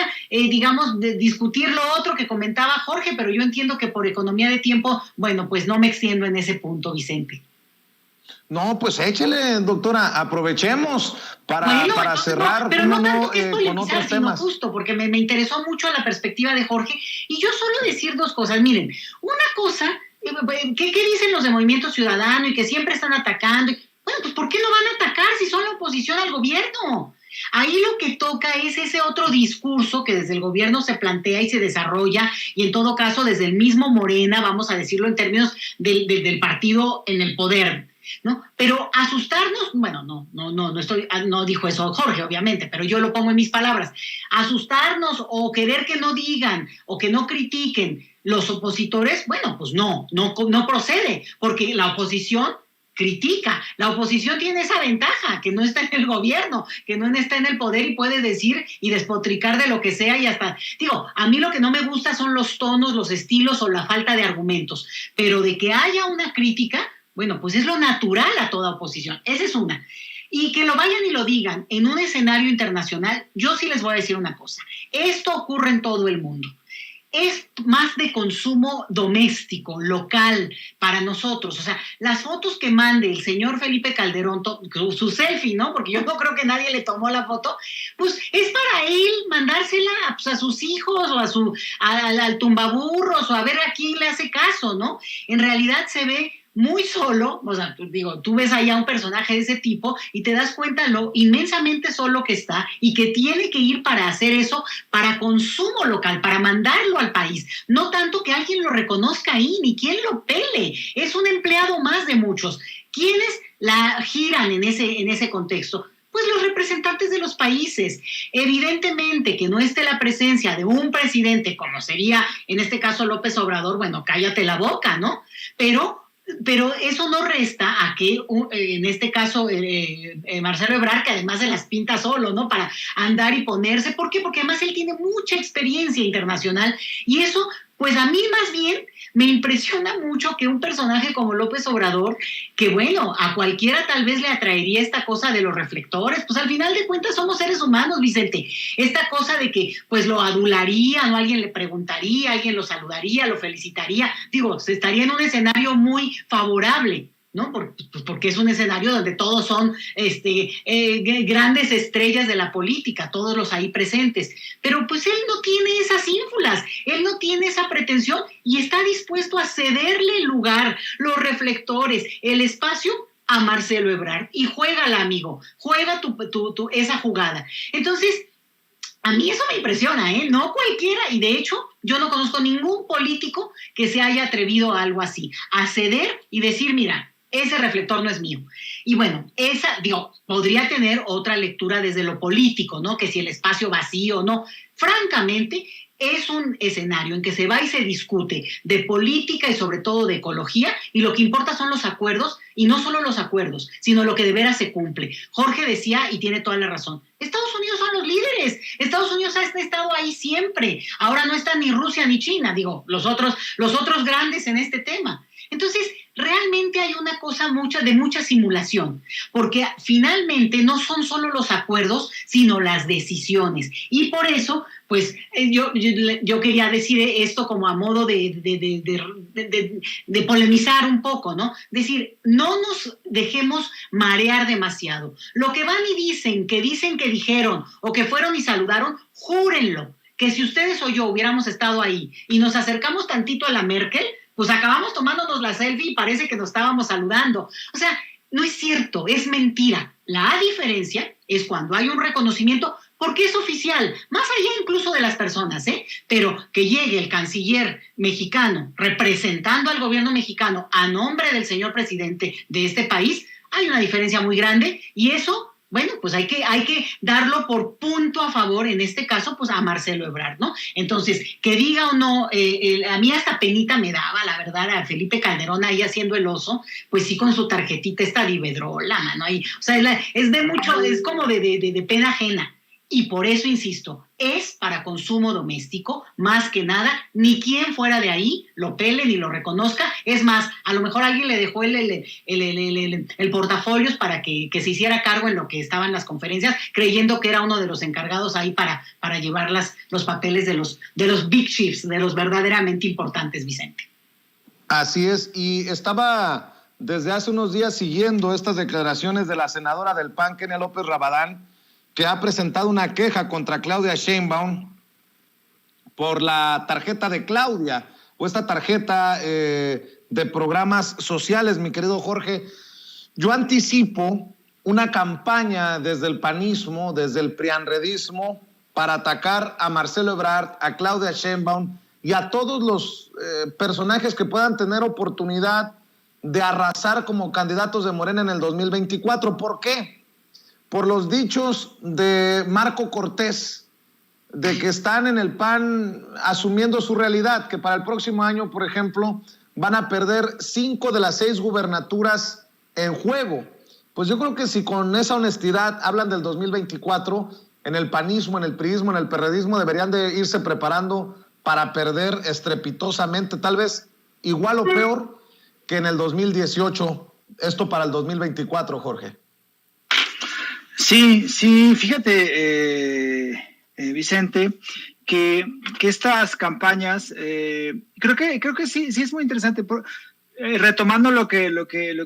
discutir lo otro que comentaba Jorge, pero yo entiendo que por economía de tiempo, bueno, pues no me extiendo en ese punto, Vicente. No, pues échele, doctora, aprovechemos para cerrar pero no tanto que con otros temas. Justo, porque me interesó mucho la perspectiva de Jorge, y yo solo decir dos cosas. Miren, una cosa, ¿qué dicen los de Movimiento Ciudadano y que siempre están atacando? Bueno, pues ¿por qué no van a atacar si son la oposición al gobierno? Ahí lo que toca es ese otro discurso que desde el gobierno se plantea y se desarrolla, y en todo caso desde el mismo Morena, vamos a decirlo en términos del partido en el poder, ¿no? Pero asustarnos, bueno, no dijo eso Jorge, obviamente, pero yo lo pongo en mis palabras. Asustarnos o querer que no digan o que no critiquen los opositores, bueno, pues no procede, porque la oposición critica. La oposición tiene esa ventaja, que no está en el gobierno, que no está en el poder y puede decir y despotricar de lo que sea, y hasta, a mí lo que no me gusta son los tonos, los estilos o la falta de argumentos, pero de que haya una crítica, bueno, pues es lo natural a toda oposición. Esa es una. Y que lo vayan y lo digan en un escenario internacional, yo sí les voy a decir una cosa. Esto ocurre en todo el mundo. Es más de consumo doméstico, local, para nosotros. O sea, las fotos que mande el señor Felipe Calderón, su selfie, ¿no? Porque yo no creo que nadie le tomó la foto, pues es para él mandársela a sus hijos o al tumbaburros, o a ver a quién le hace caso, ¿no? En realidad se ve muy solo, o sea, digo, tú ves allá un personaje de ese tipo y te das cuenta lo inmensamente solo que está y que tiene que ir para hacer eso, para consumo local, para mandarlo al país. No tanto que alguien lo reconozca ahí, ni quien lo pele. Es un empleado más de muchos. ¿Quiénes la giran en ese contexto? Pues los representantes de los países. Evidentemente que no esté la presencia de un presidente, como sería en este caso López Obrador, bueno, cállate la boca, ¿no? Pero eso no resta a que, en este caso, Marcelo Ebrard, que además se las pinta solo, ¿no? Para andar y ponerse. ¿Por qué? Porque además él tiene mucha experiencia internacional y eso, pues a mí más bien me impresiona mucho que un personaje como López Obrador, que bueno, a cualquiera tal vez le atraería esta cosa de los reflectores, pues al final de cuentas somos seres humanos, Vicente. Esta cosa de que pues lo adularía, ¿no? Alguien le preguntaría, alguien lo saludaría, lo felicitaría. Digo, se estaría en un escenario muy favorable, ¿no? Porque es un escenario donde todos son grandes estrellas de la política, todos los ahí presentes. Pero pues él no tiene esas ínfulas, él no tiene esa pretensión y está dispuesto a cederle el lugar, los reflectores, el espacio a Marcelo Ebrard. Y juégala, amigo, juega esa jugada. Entonces, a mí eso me impresiona, ¿eh? No cualquiera, y de hecho yo no conozco ningún político que se haya atrevido a algo así, a ceder y decir, mira, ese reflector no es mío. Y bueno, podría tener otra lectura desde lo político, ¿no? Que si el espacio vacío o no. Francamente, es un escenario en que se va y se discute de política y sobre todo de ecología, y lo que importa son los acuerdos, y no solo los acuerdos, sino lo que de veras se cumple. Jorge decía, y tiene toda la razón, Estados Unidos son los líderes, Estados Unidos ha estado ahí siempre, ahora no está ni Rusia ni China, digo, los otros grandes en este tema. Entonces, realmente hay una cosa de mucha simulación, porque finalmente no son solo los acuerdos, sino las decisiones. Y por eso, pues, yo quería decir esto como a modo de polemizar un poco, ¿no? Decir, no nos dejemos marear demasiado. Lo que van y dicen que dijeron, o que fueron y saludaron, júrenlo, que si ustedes o yo hubiéramos estado ahí y nos acercamos tantito a la Merkel, pues acabamos tomándonos la selfie y parece que nos estábamos saludando. O sea, no es cierto, es mentira. La diferencia es cuando hay un reconocimiento, porque es oficial, más allá incluso de las personas, pero que llegue el canciller mexicano representando al gobierno mexicano a nombre del señor presidente de este país, hay una diferencia muy grande y eso, bueno, pues hay que darlo por punto a favor, en este caso, pues a Marcelo Ebrard, ¿no? Entonces, que diga o no, a mí hasta penita me daba, la verdad, a Felipe Calderón ahí haciendo el oso, pues sí, con su tarjetita esta de Iberdrola, mano, ahí, o sea, es como de pena ajena. Y por eso, insisto, es para consumo doméstico, más que nada, ni quien fuera de ahí lo pele ni lo reconozca. Es más, a lo mejor alguien le dejó el portafolios para que se hiciera cargo en lo que estaban las conferencias, creyendo que era uno de los encargados ahí para llevar los papeles de los big chiefs, de los verdaderamente importantes, Vicente. Así es, y estaba desde hace unos días siguiendo estas declaraciones de la senadora del PAN, Kenia López Rabadán, que ha presentado una queja contra Claudia Sheinbaum por la tarjeta de Claudia, o esta tarjeta de programas sociales, mi querido Jorge. Yo anticipo una campaña desde el panismo, desde el prianredismo, para atacar a Marcelo Ebrard, a Claudia Sheinbaum y a todos los personajes que puedan tener oportunidad de arrasar como candidatos de Morena en el 2024. ¿Por qué? Por los dichos de Marco Cortés, de que están en el PAN asumiendo su realidad, que para el próximo año, por ejemplo, van a perder 5 de las 6 gubernaturas en juego. Pues yo creo que si con esa honestidad hablan del 2024, en el panismo, en el priismo, en el perredismo, deberían de irse preparando para perder estrepitosamente, tal vez igual o peor que en el 2018, esto para el 2024, Jorge. Sí, fíjate, Vicente, que estas campañas, creo que sí es muy interesante. Retomando lo que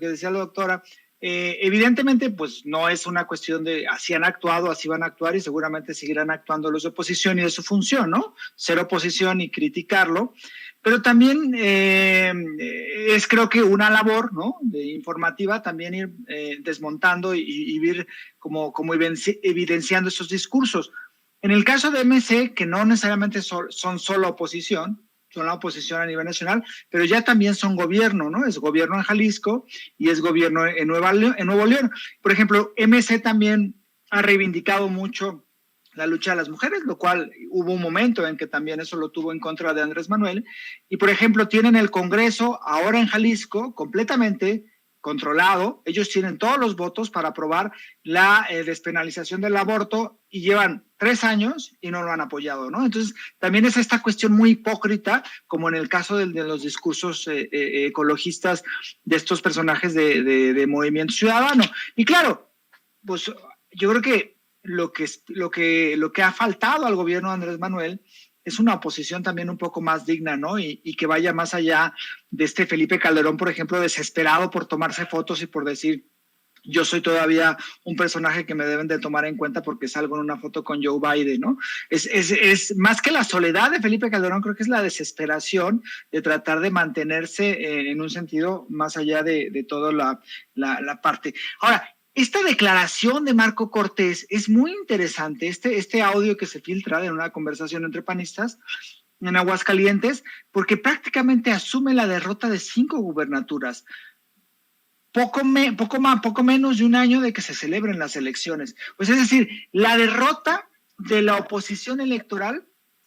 decía la doctora, evidentemente, pues no es una cuestión de así han actuado, así van a actuar y seguramente seguirán actuando los de oposición y de su función, ¿no? Ser oposición y criticarlo. pero también es creo que una labor, ¿no?, informativa, también ir desmontando y ir como evidenciando esos discursos. En el caso de MC, que no necesariamente son solo oposición, son la oposición a nivel nacional, pero ya también son gobierno, ¿no? Es gobierno en Jalisco y es gobierno en Nuevo León. Por ejemplo, MC también ha reivindicado mucho la lucha de las mujeres, lo cual hubo un momento en que también eso lo tuvo en contra de Andrés Manuel. Y, por ejemplo, tienen el Congreso ahora en Jalisco completamente controlado. Ellos tienen todos los votos para aprobar la despenalización del aborto y llevan 3 años y no lo han apoyado, ¿no? Entonces, también es esta cuestión muy hipócrita, como en el caso de los discursos ecologistas de estos personajes de Movimiento Ciudadano. Y claro, pues yo creo que lo que ha faltado al gobierno de Andrés Manuel es una oposición también un poco más digna, ¿no? Y que vaya más allá de este Felipe Calderón, por ejemplo, desesperado por tomarse fotos y por decir, yo soy todavía un personaje que me deben de tomar en cuenta porque salgo en una foto con Joe Biden, ¿no? Es más que la soledad de Felipe Calderón, creo que es la desesperación de tratar de mantenerse en un sentido más allá de toda la parte. Ahora, esta declaración de Marco Cortés es muy interesante, este audio que se filtra en una conversación entre panistas en Aguascalientes, porque prácticamente asume la derrota de 5 gubernaturas, poco menos de un año de que se celebren las elecciones. Pues es decir, la derrota de la oposición electoral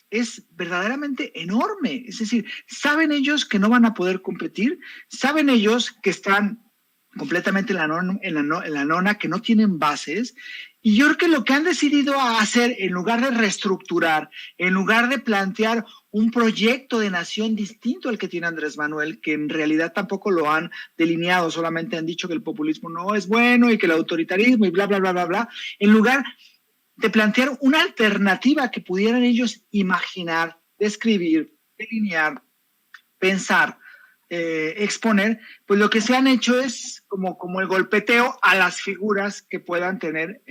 es verdaderamente enorme. Es decir, saben ellos que no van a poder competir, saben ellos que están completamente en la nona, que no tienen bases, y yo creo que lo que han decidido hacer, en lugar de reestructurar, en lugar de plantear un proyecto de nación distinto al que tiene Andrés Manuel, que en realidad tampoco lo han delineado, solamente han dicho que el populismo no es bueno y que el autoritarismo y bla, bla, bla, bla, bla, en lugar de plantear una alternativa que pudieran ellos imaginar, describir, delinear, pensar, exponer, pues lo que se han hecho es como el golpeteo a las figuras que puedan tener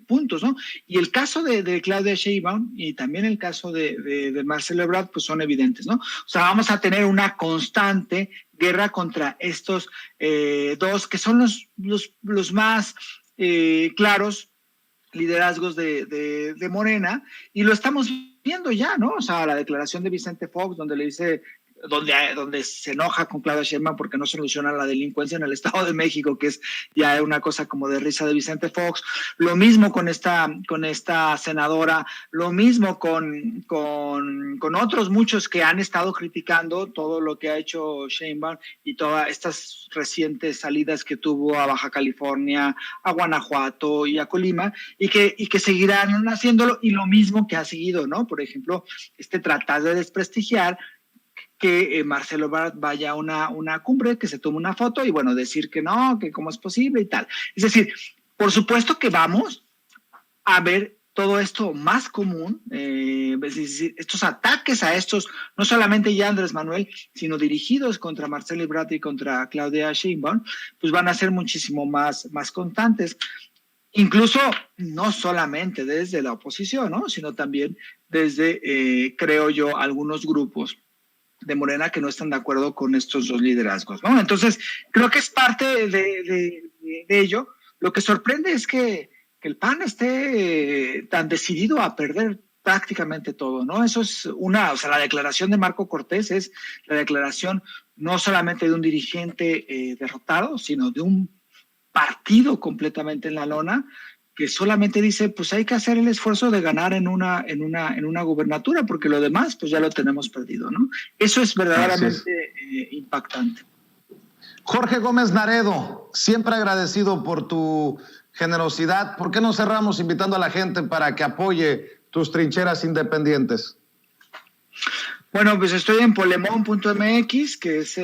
puntos, ¿no? Y el caso de Claudia Sheinbaum y también el caso de Marcelo Ebrard, pues son evidentes, ¿no? O sea, vamos a tener una constante guerra contra estos dos, que son los más claros liderazgos de Morena, y lo estamos viendo ya, ¿no? O sea, la declaración de Vicente Fox, donde le dice, donde se enoja con Claudia Sheinbaum porque no soluciona la delincuencia en el Estado de México, que es ya una cosa como de risa de Vicente Fox. Lo mismo con esta senadora, lo mismo con otros muchos que han estado criticando todo lo que ha hecho Sheinbaum y todas estas recientes salidas que tuvo a Baja California, a Guanajuato y a Colima, y que seguirán haciéndolo, y lo mismo que ha seguido, ¿no? Por ejemplo, tratar de desprestigiar que Marcelo Ebrard vaya a una cumbre, que se tome una foto y, bueno, decir que no, que cómo es posible y tal. Es decir, por supuesto que vamos a ver todo esto más común, es decir, estos ataques a estos, no solamente ya Andrés Manuel, sino dirigidos contra Marcelo Ebrard y contra Claudia Sheinbaum, pues van a ser muchísimo más constantes. Incluso no solamente desde la oposición, ¿no?, sino también desde, creo yo, algunos grupos de Morena que no están de acuerdo con estos dos liderazgos, ¿no? Entonces, creo que es parte de ello. Lo que sorprende es que el PAN esté tan decidido a perder prácticamente todo, ¿no? Eso es la declaración de Marco Cortés es la declaración no solamente de un dirigente derrotado, sino de un partido completamente en la lona, que solamente dice, pues hay que hacer el esfuerzo de ganar en una gubernatura, porque lo demás, pues ya lo tenemos perdido, ¿no? Eso es verdaderamente impactante. Jorge Gómez Naredo, siempre agradecido por tu generosidad. ¿Por qué no cerramos invitando a la gente para que apoye tus trincheras independientes? Bueno, pues estoy en polemon.mx, que es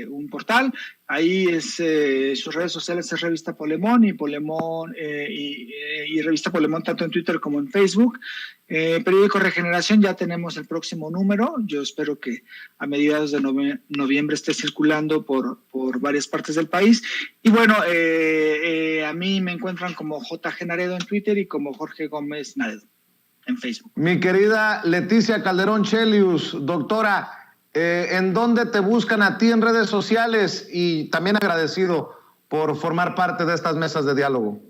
un portal. Ahí sus redes sociales es Revista Polemon y Polemon y Revista Polemon tanto en Twitter como en Facebook. Periódico Regeneración, ya tenemos el próximo número. Yo espero que a mediados de noviembre esté circulando por varias partes del país. Y bueno, a mí me encuentran como JG Naredo en Twitter y como Jorge Gómez Naredo en Facebook. Mi querida Leticia Calderón Chelius, doctora, ¿en dónde te buscan a ti en redes sociales? Y también agradecido por formar parte de estas mesas de diálogo.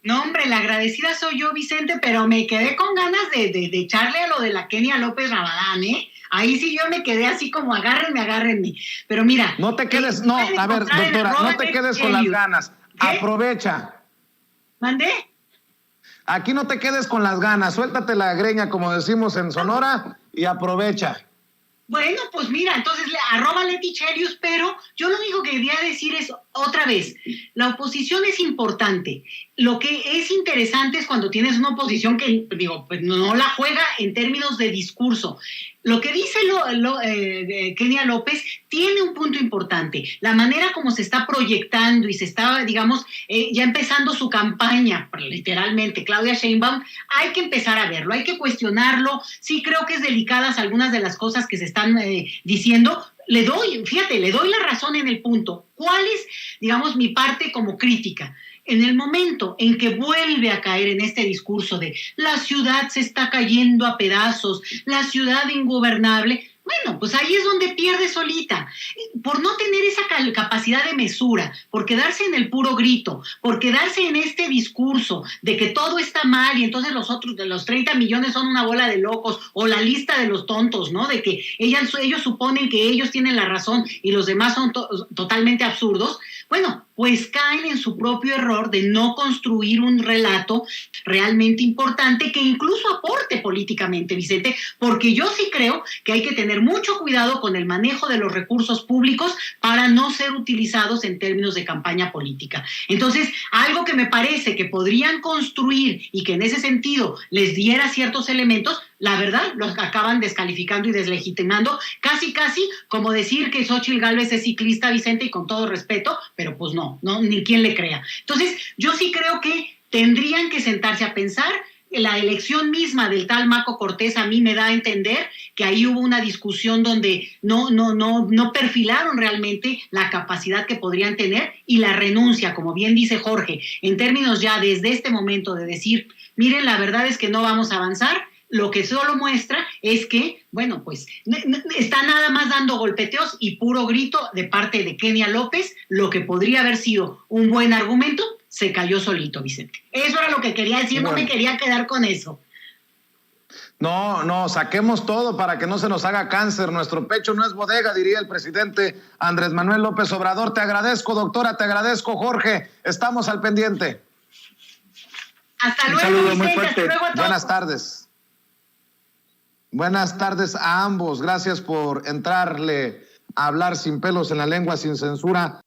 No, hombre, la agradecida soy yo, Vicente, pero me quedé con ganas de echarle a lo de la Kenia López Rabadán, ¿eh? Ahí sí yo me quedé así como agárrenme. Pero mira. No te quedes, no, a ver, doctora, no te quedes con las ganas. ¿Qué? Aprovecha. ¿Mandé? Aquí no te quedes con las ganas, suéltate la greña, como decimos en Sonora, y aprovecha. Bueno, pues mira, entonces @LetiChelius, pero yo lo único que quería decir es otra vez, la oposición es importante. Lo que es interesante es cuando tienes una oposición que, pues no la juega en términos de discurso. Lo que dice Kenia López tiene un punto importante. La manera como se está proyectando y se está, digamos, ya empezando su campaña, literalmente, Claudia Sheinbaum, hay que empezar a verlo, hay que cuestionarlo. Sí creo que es delicadas algunas de las cosas que se están diciendo. Le doy la razón en el punto. ¿Cuál es, digamos, mi parte como crítica? En el momento en que vuelve a caer en este discurso de la ciudad se está cayendo a pedazos, la ciudad ingobernable, bueno, pues ahí es donde pierde solita. Por no tener esa capacidad de mesura, por quedarse en el puro grito, por quedarse en este discurso de que todo está mal y entonces los otros de los 30 millones son una bola de locos, o la lista de los tontos, ¿no? De que ellos suponen que ellos tienen la razón y los demás son totalmente absurdos. Bueno, pues caen en su propio error de no construir un relato realmente importante que incluso aporte políticamente, Vicente, porque yo sí creo que hay que tener mucho cuidado con el manejo de los recursos públicos para no ser utilizados en términos de campaña política. Entonces, algo que me parece que podrían construir y que en ese sentido les diera ciertos elementos, la verdad, los acaban descalificando y deslegitimando, casi como decir que Xóchitl Gálvez es ciclista, Vicente, y con todo respeto, pero pues no, ni quien le crea. Entonces, yo sí creo que tendrían que sentarse a pensar. La elección misma del tal Marco Cortés a mí me da a entender que ahí hubo una discusión donde no perfilaron realmente la capacidad que podrían tener, y la renuncia, como bien dice Jorge, en términos ya desde este momento de decir, miren, la verdad es que no vamos a avanzar. Lo que solo muestra es que, bueno, pues está nada más dando golpeteos y puro grito de parte de Kenia López. Lo que podría haber sido un buen argumento se cayó solito, Vicente. Eso era lo que quería decir, bueno. No me quería quedar con eso. No, saquemos todo para que no se nos haga cáncer. Nuestro pecho no es bodega, diría el presidente Andrés Manuel López Obrador. Te agradezco, doctora, te agradezco, Jorge. Estamos al pendiente. Hasta luego, Vicente. Hasta luego a todos. Buenas tardes. Buenas tardes a ambos. Gracias por entrarle a hablar sin pelos en la lengua, sin censura.